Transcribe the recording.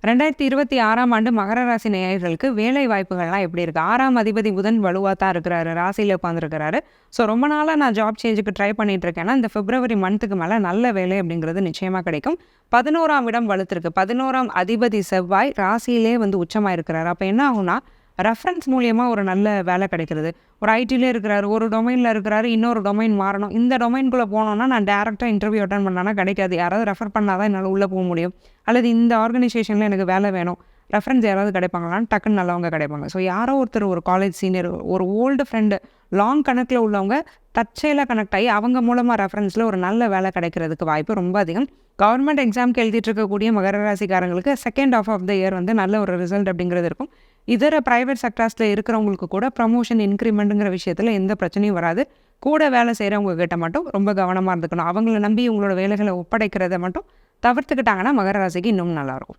2026ஆம் ஆண்டு மகர ராசி நேயர்களுக்கு வேலை வாய்ப்புகள்லாம் எப்படி இருக்கு? 6ஆம் அதிபதி புதன் வலுவா தான் இருக்கிறாரு. ராசியில உட்கார்ந்திருக்கிறாரு. ஸோ ரொம்ப நாளா நான் ஜாப் சேஞ்சுக்கு ட்ரை பண்ணிட்டு இருக்கேன்னா, இந்த பிப்ரவரி மந்த்துக்கு மேல நல்ல வேலை அப்படிங்கிறது நிச்சயமா கிடைக்கும். 11ஆம் இடம் வலுத்திருக்கு. 11ஆம் அதிபதி செவ்வாய் ராசியிலே வந்து உச்சமா இருக்கிறாரு. அப்ப என்ன ஆகும்னா, ரெஃபரன்ஸ் மூலியமா ஒரு நல்ல வேலை கிடைக்கிறது. ஒரு ஐடிலே இருக்கிறாரு, ஒரு டொமைன்ல இருக்கிறாரு, இன்னொரு டொமைன் மாறணும். இந்த டொமைன்குள்ள போனோம்னா, நான் டைரக்ட்டா இன்டர்வியூ அட்டெண்ட் பண்ணேன்னா கிடைக்காது. யாராவது ரெஃபர் பண்ணா தான் என்னால உள்ள போ முடியும். அல்லது இந்த ஆர்கனைசேஷன்ல எனக்கு வேலை வேணும். ரெஃபரன்ஸ் யாராவது கிடைப்பாங்களான்னு டக்குன்னு நல்லவங்க கிடைப்பாங்க. ஸோ யாரோ ஒருத்தர் ஒரு காலேஜ் சீனியர், ஒரு ஓல்டு ஃப்ரெண்டு, லாங் கனெக்ட்ல உள்ளவங்க தற்செயலா கனெக்ட் ஆகி அவங்க மூலமா ரெஃபரன்ஸ்ல ஒரு நல்ல வேலை கிடைக்கிறதுக்கு வாய்ப்பு ரொம்ப அதிகம். கவர்மெண்ட் எக்ஸாம்க்கு எழுதிட்டு இருக்கக்கூடிய மகர ராசிக்காரங்களுக்கு second half of the year வந்து நல்ல ஒரு ரிசல்ட் அப்படிங்கிறது இருக்கும். இதர பிரைவேட் செக்டார்ஸ்ல இருக்கிறவங்களுக்கு கூட ப்ரமோஷன், இன்க்ரிமெண்ட்டுங்கிற விஷயத்துல எந்த பிரச்சனையும் வராது. கூட வேலை செய்கிறவங்க கிட்ட மட்டும் ரொம்ப கவனமா இருந்துக்கணும். அவங்கள நம்பி உங்களோட வேலைகளை ஒப்படைக்கிறத மட்டும் தவிர்த்துக்கிட்டாங்கன்னா மகர ராசிக்கு இன்னும் நல்லாயிருக்கும்.